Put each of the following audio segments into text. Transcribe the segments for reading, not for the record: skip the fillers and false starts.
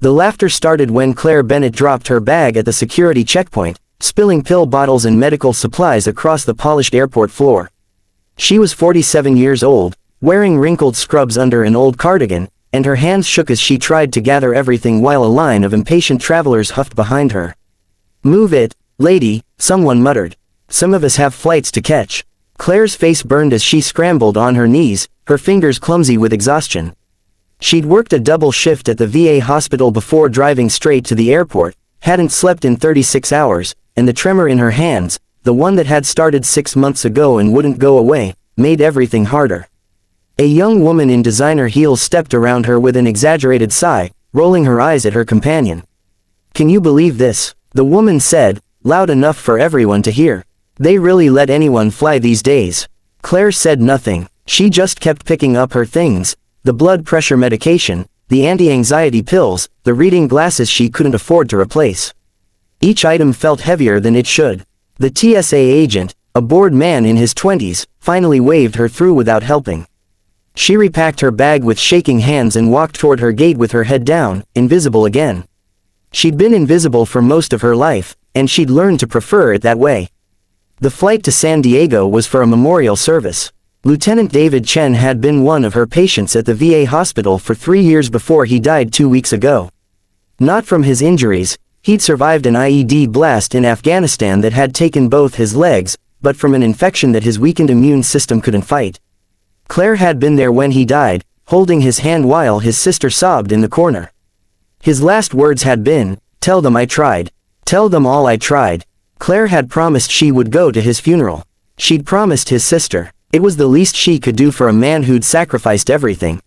The laughter started when Claire Bennett dropped her bag at the security checkpoint, spilling pill bottles and medical supplies across the polished airport floor. She was 47 years old, wearing wrinkled scrubs under an old cardigan, and her hands shook as she tried to gather everything while a line of impatient travelers huffed behind her. "Move it, lady," someone muttered. "Some of us have flights to catch." Claire's face burned as she scrambled on her knees, her fingers clumsy with exhaustion. She'd worked a double shift at the VA hospital before driving straight to the airport, hadn't slept in 36 hours, and the tremor in her hands, the one that had started 6 months ago and wouldn't go away, made everything harder. A young woman in designer heels stepped around her with an exaggerated sigh, rolling her eyes at her companion. "Can you believe this?" the woman said, loud enough for everyone to hear. "They really let anyone fly these days." Claire said nothing. She just kept picking up her things, the blood pressure medication, the anti-anxiety pills, the reading glasses she couldn't afford to replace. Each item felt heavier than it should. The TSA agent, a bored man in his 20s, finally waved her through without helping. She repacked her bag with shaking hands and walked toward her gate with her head down, invisible again. She'd been invisible for most of her life, and she'd learned to prefer it that way. The flight to San Diego was for a memorial service. Lieutenant David Chen had been one of her patients at the VA hospital for 3 years before he died 2 weeks ago. Not from his injuries, he'd survived an IED blast in Afghanistan that had taken both his legs, but from an infection that his weakened immune system couldn't fight. Claire had been there when he died, holding his hand while his sister sobbed in the corner. His last words had been, "Tell them I tried. Tell them all I tried." Claire had promised she would go to his funeral. She'd promised his sister. It was the least she could do for a man who'd sacrificed everything.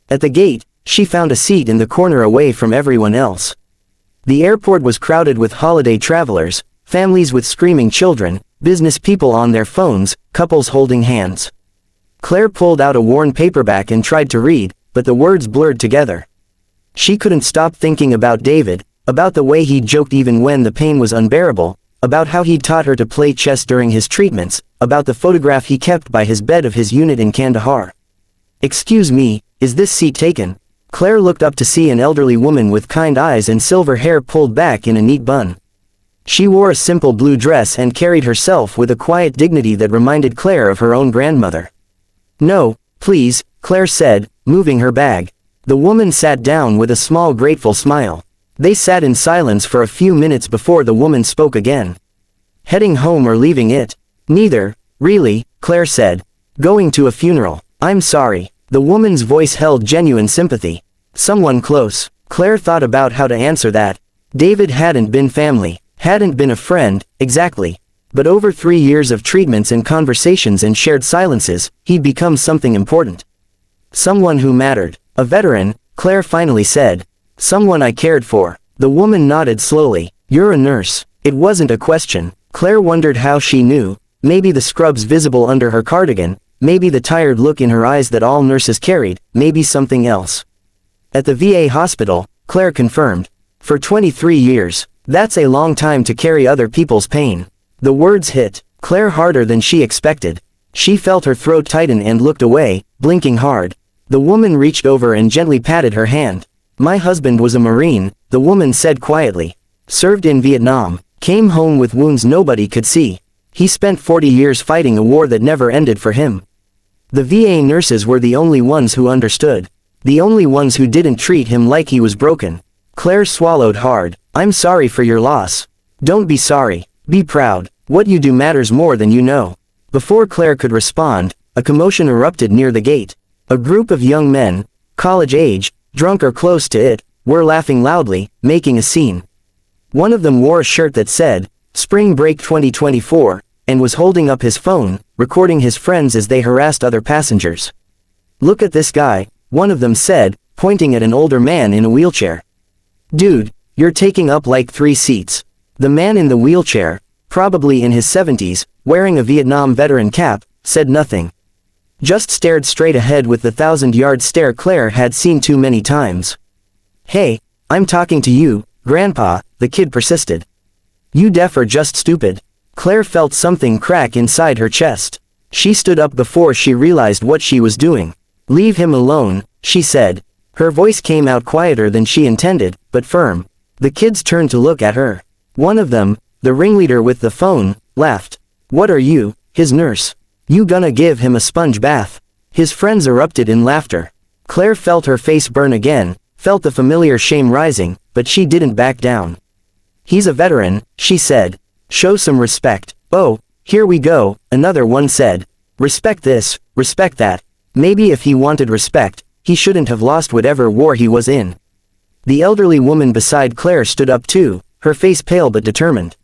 At the gate, she found a seat in the corner away from everyone else. The airport was crowded with holiday travelers, families with screaming children, business people on their phones, couples holding hands. Claire pulled out a worn paperback and tried to read, but the words blurred together. She couldn't stop thinking about David, about the way he'd joked even when the pain was unbearable, about how he'd taught her to play chess during his treatments, about the photograph he kept by his bed of his unit in Kandahar. "Excuse me, is this seat taken?" Claire looked up to see an elderly woman with kind eyes and silver hair pulled back in a neat bun. She wore a simple blue dress and carried herself with a quiet dignity that reminded Claire of her own grandmother. "No, please," Claire said, moving her bag. The woman sat down with a small grateful smile. They sat in silence for a few minutes before the woman spoke again. "Heading home or leaving it?" "Neither, really," Claire said. "Going to a funeral." "I'm sorry." The woman's voice held genuine sympathy. "Someone close." Claire thought about how to answer that. David hadn't been family, hadn't been a friend, exactly. But over 3 years of treatments and conversations and shared silences, he'd become something important. Someone who mattered. "A veteran," Claire finally said. "Someone I cared for." The woman nodded slowly. "You're a nurse." It wasn't a question. Claire wondered how she knew. Maybe the scrubs visible under her cardigan, maybe the tired look in her eyes that all nurses carried, maybe something else. At the VA hospital, Claire confirmed. "For 23 years. That's a long time to carry other people's pain." The words hit Claire harder than she expected. She felt her throat tighten and looked away, blinking hard. The woman reached over and gently patted her hand. "My husband was a Marine," the woman said quietly. "Served in Vietnam. Came home with wounds nobody could see. He spent 40 years fighting a war that never ended for him." The VA nurses were the only ones who understood. The only ones who didn't treat him like he was broken. Claire swallowed hard. "I'm sorry for your loss." "Don't be sorry. Be proud. What you do matters more than you know." Before Claire could respond, a commotion erupted near the gate. A group of young men, college age, drunk or close to it, were laughing loudly, making a scene. One of them wore a shirt that said, "Spring Break 2024, and was holding up his phone, recording his friends as they harassed other passengers. "Look at this guy," one of them said, pointing at an older man in a wheelchair. "Dude, you're taking up like 3 seats." The man in the wheelchair, probably in his 70s, wearing a Vietnam veteran cap, said nothing. Just stared straight ahead with the 1,000-yard stare Claire had seen too many times. "Hey, I'm talking to you, Grandpa," the kid persisted. "You deaf or just stupid?" Claire felt something crack inside her chest. She stood up before she realized what she was doing. "Leave him alone," she said. Her voice came out quieter than she intended, but firm. The kids turned to look at her. One of them, the ringleader with the phone, laughed. "What are you, his nurse? You gonna give him a sponge bath?" His friends erupted in laughter. Claire felt her face burn again, felt the familiar shame rising, but she didn't back down. "He's a veteran," she said. "Show some respect." "Oh, here we go," another one said. "Respect this, respect that." Maybe if he wanted respect, he shouldn't have lost whatever war he was in. The elderly woman beside Claire stood up too, her face pale but determined.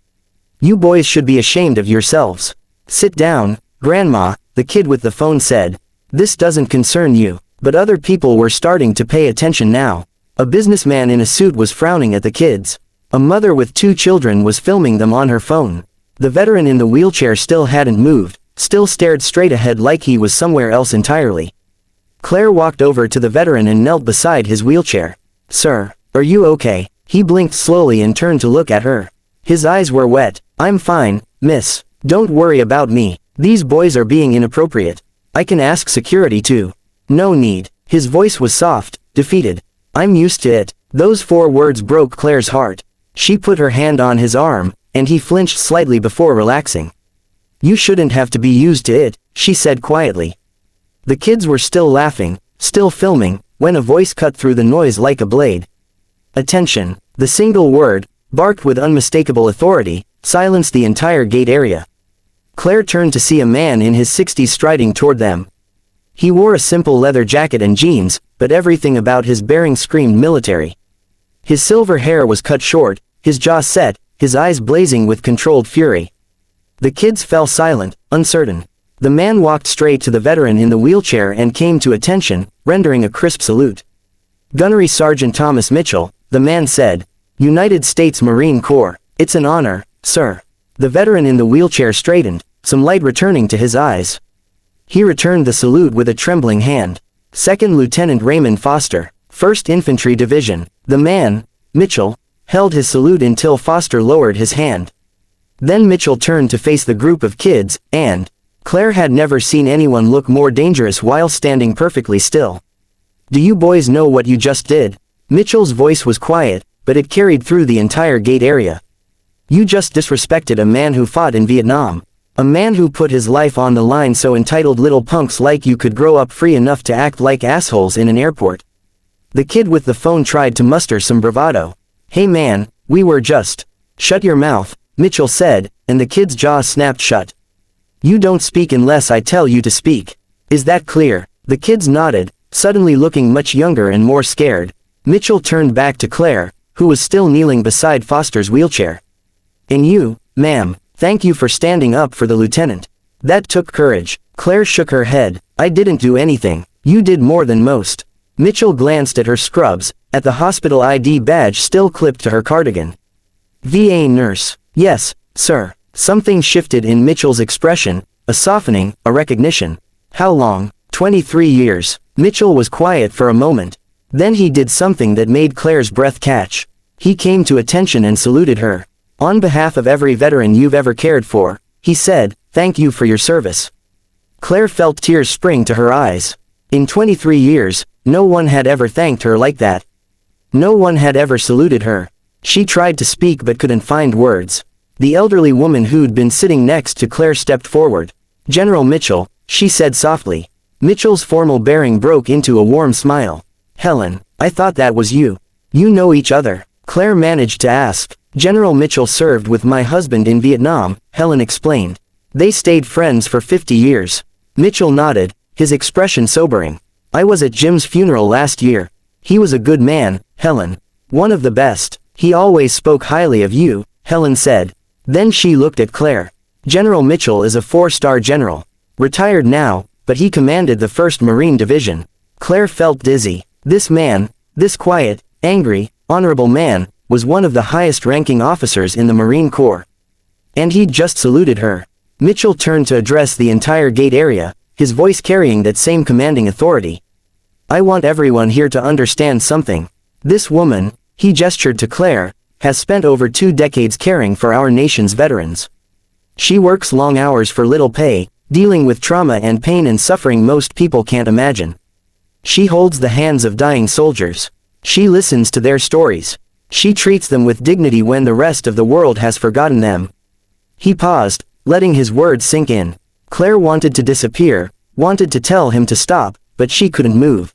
"You boys should be ashamed of yourselves." "Sit down, Grandma," the kid with the phone said. "This doesn't concern you." But other people were starting to pay attention now. A businessman in a suit was frowning at the kids. A mother with 2 children was filming them on her phone. The veteran in the wheelchair still hadn't moved, still stared straight ahead like he was somewhere else entirely. Claire walked over to the veteran and knelt beside his wheelchair. "Sir, are you okay?" He blinked slowly and turned to look at her. His eyes were wet. "I'm fine, miss. Don't worry about me. These boys are being inappropriate. I can ask security too." "No need." His voice was soft, defeated. "I'm used to it." Those 4 words broke Claire's heart. She put her hand on his arm, and he flinched slightly before relaxing. "You shouldn't have to be used to it," she said quietly. The kids were still laughing, still filming, when a voice cut through the noise like a blade. "Attention." The single word, barked with unmistakable authority, silenced the entire gate area. Claire turned to see a man in his 60s striding toward them. He wore a simple leather jacket and jeans, but everything about his bearing screamed military. His silver hair was cut short, his jaw set, his eyes blazing with controlled fury. The kids fell silent, uncertain. The man walked straight to the veteran in the wheelchair and came to attention, rendering a crisp salute. "Gunnery Sergeant Thomas Mitchell," the man said. "United States Marine Corps. It's an honor, sir." The veteran in the wheelchair straightened, some light returning to his eyes. He returned the salute with a trembling hand. "Second Lieutenant Raymond Foster, 1st Infantry Division." The man, Mitchell, held his salute until Foster lowered his hand. Then Mitchell turned to face the group of kids, and Claire had never seen anyone look more dangerous while standing perfectly still. "Do you boys know what you just did?" Mitchell's voice was quiet, but it carried through the entire gate area. "You just disrespected a man who fought in Vietnam. A man who put his life on the line so entitled little punks like you could grow up free enough to act like assholes in an airport." The kid with the phone tried to muster some bravado. "Hey man, we were just..." "Shut your mouth," Mitchell said, and the kid's jaw snapped shut. "You don't speak unless I tell you to speak. Is that clear?" The kids nodded, suddenly looking much younger and more scared. Mitchell turned back to Claire, who was still kneeling beside Foster's wheelchair. "And you, ma'am, thank you for standing up for the lieutenant. That took courage." Claire shook her head. "I didn't do anything. You did more than most." Mitchell glanced at her scrubs, at the hospital ID badge still clipped to her cardigan. "VA nurse." "Yes, sir." Something shifted in Mitchell's expression, a softening, a recognition. "How long?" 23 years. Mitchell was quiet for a moment. Then he did something that made Claire's breath catch. He came to attention and saluted her. "On behalf of every veteran you've ever cared for," he said, "thank you for your service." Claire felt tears spring to her eyes. In 23 years, no one had ever thanked her like that. No one had ever saluted her. She tried to speak but couldn't find words. The elderly woman who'd been sitting next to Claire stepped forward. "General Mitchell," she said softly. Mitchell's formal bearing broke into a warm smile. "Helen, I thought that was you. You know each other?" Claire managed to ask. "General Mitchell served with my husband in Vietnam," Helen explained. "They stayed friends for 50 years. Mitchell nodded, his expression sobering. "I was at Jim's funeral last year. He was a good man, Helen. One of the best. He always spoke highly of you," Helen said. Then she looked at Claire. "General Mitchell is a 4-star general. Retired now, but he commanded the 1st Marine Division." Claire felt dizzy. This man, this quiet, angry, honorable man, was one of the highest-ranking officers in the Marine Corps. And he'd just saluted her. Mitchell turned to address the entire gate area, his voice carrying that same commanding authority. "I want everyone here to understand something. This woman," he gestured to Claire, "has spent over 2 decades caring for our nation's veterans. She works long hours for little pay, dealing with trauma and pain and suffering most people can't imagine. She holds the hands of dying soldiers. She listens to their stories. She treats them with dignity when the rest of the world has forgotten them. He paused, letting his words sink in. Claire wanted to disappear, wanted to tell him to stop, but she couldn't move.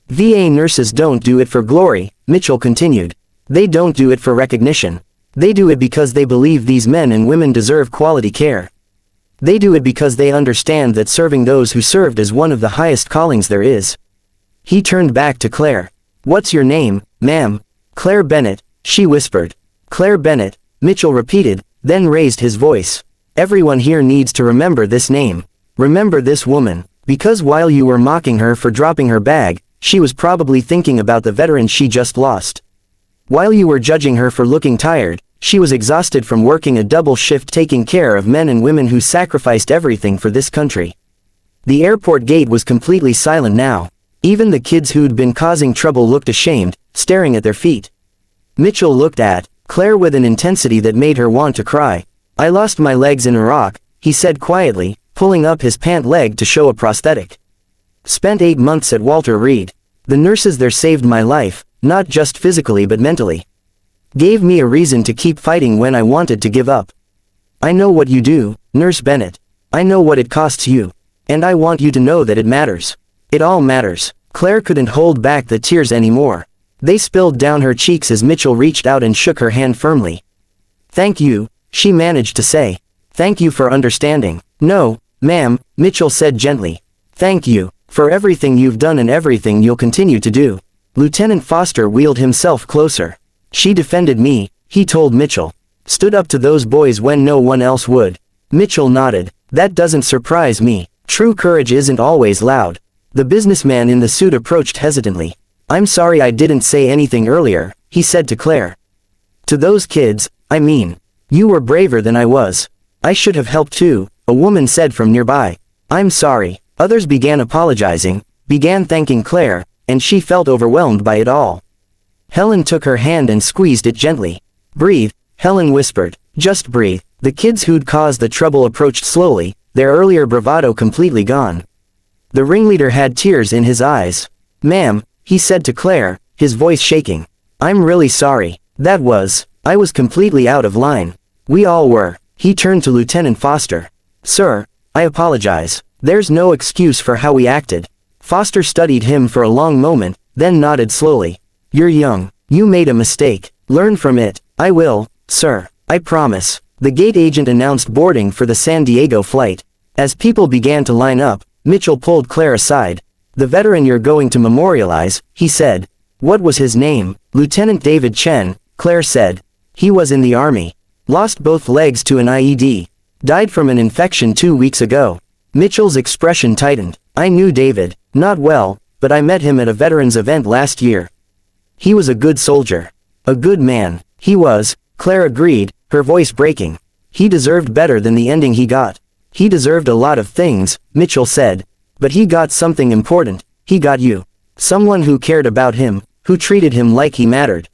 VA nurses don't do it for glory, Mitchell continued. They don't do it for recognition. They do it because they believe these men and women deserve quality care. They do it because they understand that serving those who served is one of the highest callings there is. He turned back to Claire. What's your name, ma'am? Claire Bennett, she whispered. Claire Bennett, Mitchell repeated, then raised his voice. Everyone here needs to remember this name. Remember this woman, because while you were mocking her for dropping her bag, she was probably thinking about the veteran she just lost. While you were judging her for looking tired, she was exhausted from working a double shift taking care of men and women who sacrificed everything for this country. The airport gate was completely silent now. Even the kids who'd been causing trouble looked ashamed, staring at their feet. Mitchell looked at Claire with an intensity that made her want to cry. I lost my legs in Iraq, he said quietly, pulling up his pant leg to show a prosthetic. Spent 8 months at Walter Reed. The nurses there saved my life, not just physically but mentally. Gave me a reason to keep fighting when I wanted to give up. I know what you do, Nurse Bennett. I know what it costs you. And I want you to know that it matters. It all matters. Claire couldn't hold back the tears anymore. They spilled down her cheeks as Mitchell reached out and shook her hand firmly. Thank you, she managed to say. Thank you for understanding. No, ma'am, Mitchell said gently. Thank you, for everything you've done and everything you'll continue to do. Lieutenant Foster wheeled himself closer. She defended me, he told Mitchell. Stood up to those boys when no one else would. Mitchell nodded. That doesn't surprise me. True courage isn't always loud. The businessman in the suit approached hesitantly. I'm sorry I didn't say anything earlier, he said to Claire. To those kids, I mean. You were braver than I was. I should have helped too, a woman said from nearby. I'm sorry. Others began apologizing, began thanking Claire, and she felt overwhelmed by it all. Helen took her hand and squeezed it gently. Breathe, Helen whispered. Just breathe. The kids who'd caused the trouble approached slowly, their earlier bravado completely gone. The ringleader had tears in his eyes. Ma'am, he said to Claire, his voice shaking. I'm really sorry. I was completely out of line. We all were. He turned to Lieutenant Foster. Sir, I apologize. There's no excuse for how we acted. Foster studied him for a long moment, then nodded slowly. You're young. You made a mistake. Learn from it. I will, sir. I promise. The gate agent announced boarding for the San Diego flight. As people began to line up, Mitchell pulled Claire aside. The veteran you're going to memorialize, he said. What was his name? Lieutenant David Chen, Claire said. He was in the army. Lost both legs to an IED. Died from an infection 2 weeks ago. Mitchell's expression tightened. I knew David. Not well, but I met him at a veterans event last year. He was a good soldier. A good man. He was, Claire agreed, her voice breaking. He deserved better than the ending he got. He deserved a lot of things, Mitchell said. But he got something important. He got you. Someone who cared about him, who treated him like he mattered.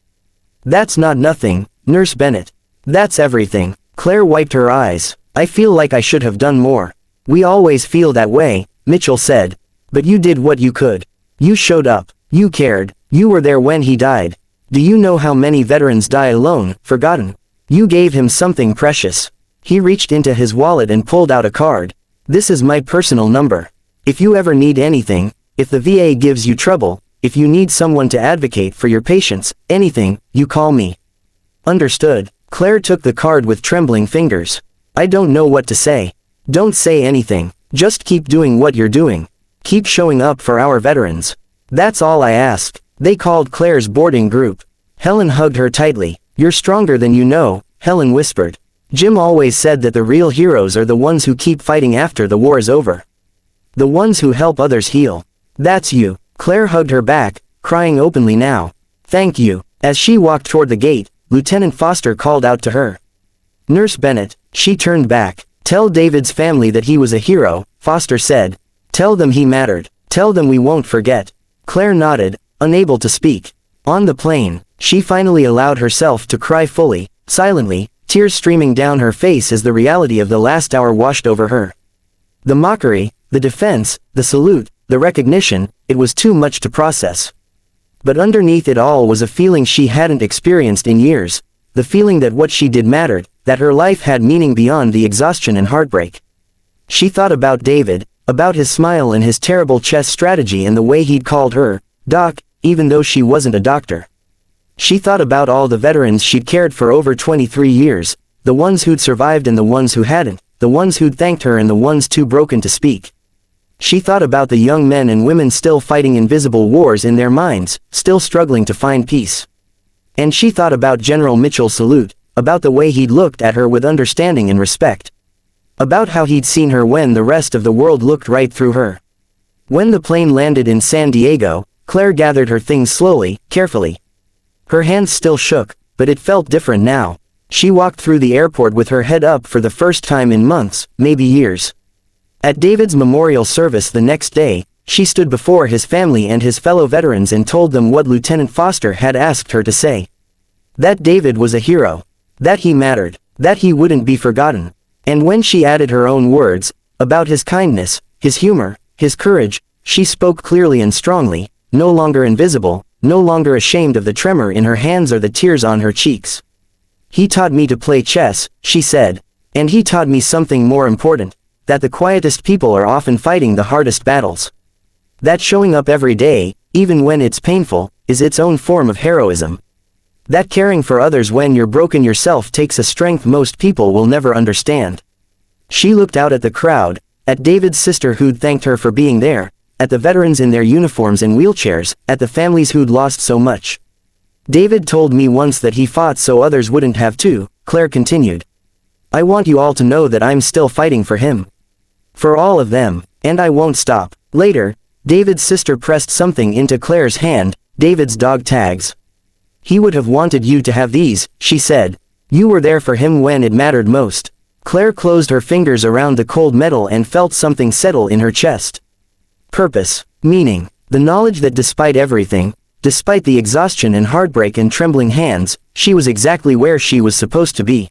That's not nothing, Nurse Bennett. That's everything. Claire wiped her eyes. I feel like I should have done more. We always feel that way, Mitchell said. But you did what you could. You showed up. You cared. You were there when he died. Do you know how many veterans die alone, forgotten? You gave him something precious. He reached into his wallet and pulled out a card. This is my personal number. If you ever need anything, if the VA gives you trouble, if you need someone to advocate for your patients, anything, you call me. Understood. Claire took the card with trembling fingers. I don't know what to say. Don't say anything. Just keep doing what you're doing. Keep showing up for our veterans. That's all I ask. They called Claire's boarding group. Helen hugged her tightly. You're stronger than you know, Helen whispered. Jim always said that the real heroes are the ones who keep fighting after the war is over. The ones who help others heal. That's you. Claire hugged her back, crying openly now. Thank you. As she walked toward the gate, Lieutenant Foster called out to her. Nurse Bennett, she turned back. Tell David's family that he was a hero, Foster said. Tell them he mattered. Tell them we won't forget. Claire nodded, unable to speak. On the plane, she finally allowed herself to cry fully, silently, tears streaming down her face as the reality of the last hour washed over her. The mockery, the defense, the salute, the recognition, it was too much to process. But underneath it all was a feeling she hadn't experienced in years, the feeling that what she did mattered, that her life had meaning beyond the exhaustion and heartbreak. She thought about David, about his smile and his terrible chess strategy and the way he'd called her, Doc, even though she wasn't a doctor. She thought about all the veterans she'd cared for over 23 years, the ones who'd survived and the ones who hadn't, the ones who'd thanked her and the ones too broken to speak. She thought about the young men and women still fighting invisible wars in their minds, still struggling to find peace. And she thought about General Mitchell's salute, about the way he'd looked at her with understanding and respect. About how he'd seen her when the rest of the world looked right through her. When the plane landed in San Diego, Claire gathered her things slowly, carefully. Her hands still shook, but it felt different now. She walked through the airport with her head up for the first time in months, maybe years. At David's memorial service the next day, she stood before his family and his fellow veterans and told them what Lieutenant Foster had asked her to say. That David was a hero. That he mattered. That he wouldn't be forgotten. And when she added her own words, about his kindness, his humor, his courage, she spoke clearly and strongly, no longer invisible, no longer ashamed of the tremor in her hands or the tears on her cheeks. He taught me to play chess, she said. And he taught me something more important, that the quietest people are often fighting the hardest battles. That showing up every day, even when it's painful, is its own form of heroism. That caring for others when you're broken yourself takes a strength most people will never understand. She looked out at the crowd, at David's sister who'd thanked her for being there, at the veterans in their uniforms and wheelchairs, at the families who'd lost so much. David told me once that he fought so others wouldn't have to, Claire continued. I want you all to know that I'm still fighting for him. For all of them, and I won't stop. Later, David's sister pressed something into Claire's hand, David's dog tags. He would have wanted you to have these, she said. You were there for him when it mattered most. Claire closed her fingers around the cold metal and felt something settle in her chest. Purpose, meaning, the knowledge that despite everything, despite the exhaustion and heartbreak and trembling hands, she was exactly where she was supposed to be.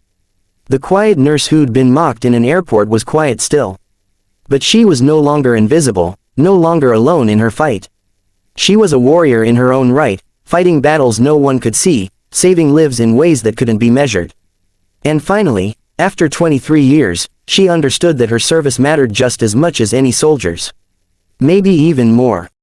The quiet nurse who'd been mocked in an airport was quiet still. But she was no longer invisible, no longer alone in her fight. She was a warrior in her own right, fighting battles no one could see, saving lives in ways that couldn't be measured. And finally, after 23 years, she understood that her service mattered just as much as any soldier's. Maybe even more.